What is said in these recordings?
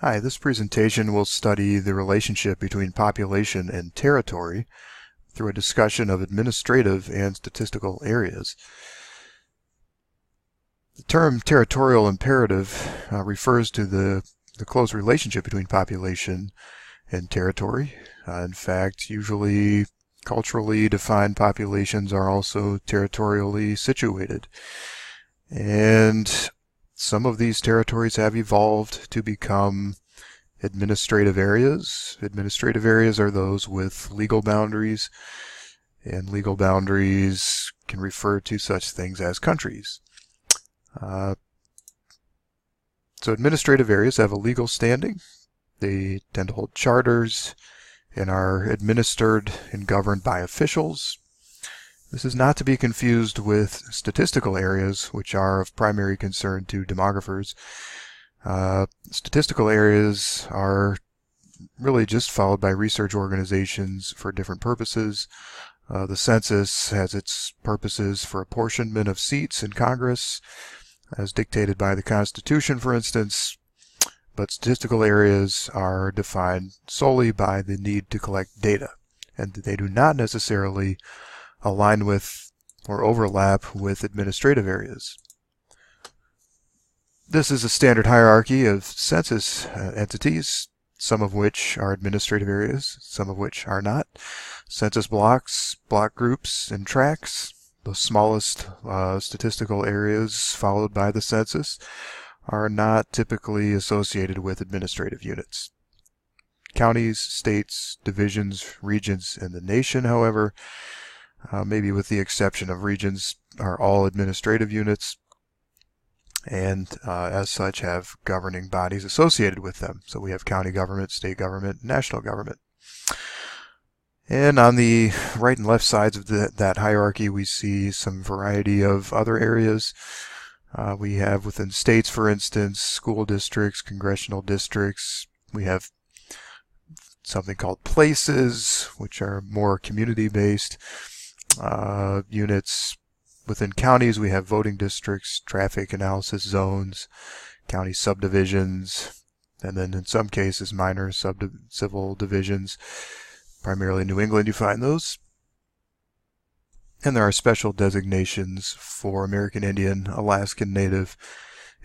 Hi, this presentation will study the relationship between population and territory through a discussion of administrative and statistical areas. The term territorial imperative refers to the close relationship between population and territory. In fact, usually culturally defined populations are also territorially situated. And some of these territories have evolved to become administrative areas. Administrative areas are those with legal boundaries, and legal boundaries can refer to such things as countries. So administrative areas have a legal standing. They tend to hold charters and are administered and governed by officials. This is not to be confused with statistical areas, which are of primary concern to demographers. Statistical areas are really just followed by research organizations for different purposes. The census has its purposes for apportionment of seats in Congress, as dictated by the Constitution, for instance, but statistical areas are defined solely by the need to collect data, and they do not necessarily align with or overlap with administrative areas. This is a standard hierarchy of census entities, some of which are administrative areas, some of which are not. Census blocks, block groups, and tracts. The smallest statistical areas followed by the census are not typically associated with administrative units. Counties, states, divisions, regions, and the nation, however, maybe with the exception of regions, are all administrative units, and as such have governing bodies associated with them. So we have county government, state government, national government. And on the right and left sides of that hierarchy, we see some variety of other areas. We have within states, for instance, school districts, congressional districts. We have something called places, which are more community-based units. Within counties, we have voting districts, traffic analysis zones, county subdivisions, and then in some cases minor civil divisions. Primarily in New England you find those. And there are special designations for American Indian, Alaskan Native,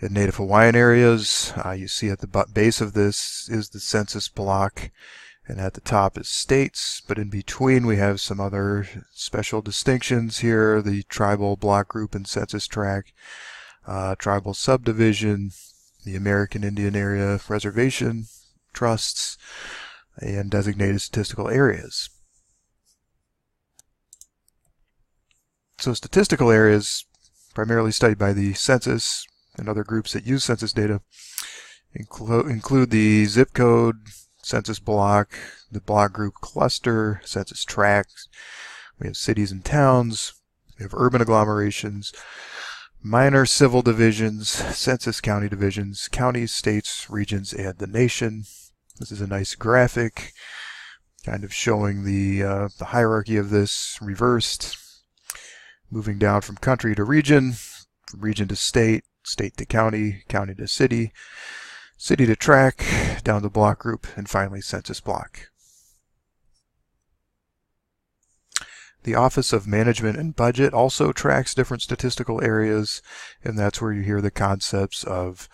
and Native Hawaiian areas. You see at the base of this is the census block, and at the top is states, but in between we have some other special distinctions here: the tribal block group and census tract, tribal subdivision, the American Indian area reservation trusts, and designated statistical areas. So statistical areas, primarily studied by the census and other groups that use census data, include the zip code, census block, the block group cluster, census tract. We have cities and towns. We have urban agglomerations, minor civil divisions, census county divisions, counties, states, regions, and the nation. This is a nice graphic kind of showing the hierarchy of this reversed, moving down from country to region, from region to state, state to county, county to city, city to tract, down to block group, and finally census block. The Office of Management and Budget also tracks different statistical areas, and that's where you hear the concepts of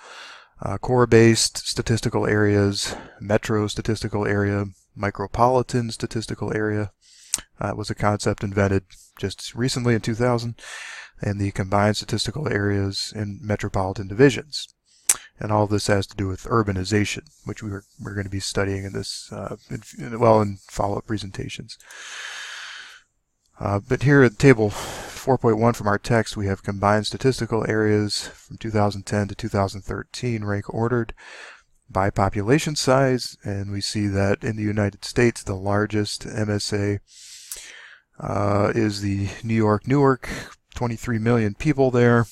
core-based statistical areas, metro statistical area, micropolitan statistical area. Was a concept invented just recently in 2000, and the combined statistical areas and metropolitan divisions. And all of this has to do with urbanization, which we're going to be studying in this, in follow-up presentations. But here at table 4.1 from our text, we have combined statistical areas from 2010 to 2013 rank ordered by population size, and we see that in the United States the largest MSA is the New York, Newark, 23 million people there,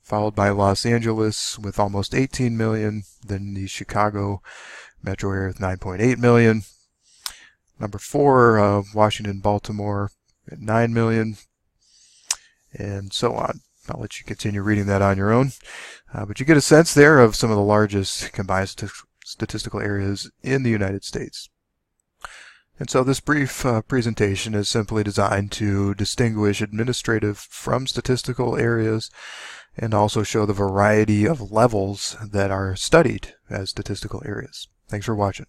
followed by Los Angeles with almost 18 million, then the Chicago metro area with 9.8 million. Number 4, Washington, Baltimore at 9 million, and so on. I'll let you continue reading that on your own. But you get a sense there of some of the largest combined statistical areas in the United States. And so this brief presentation is simply designed to distinguish administrative from statistical areas and also show the variety of levels that are studied as statistical areas. Thanks for watching.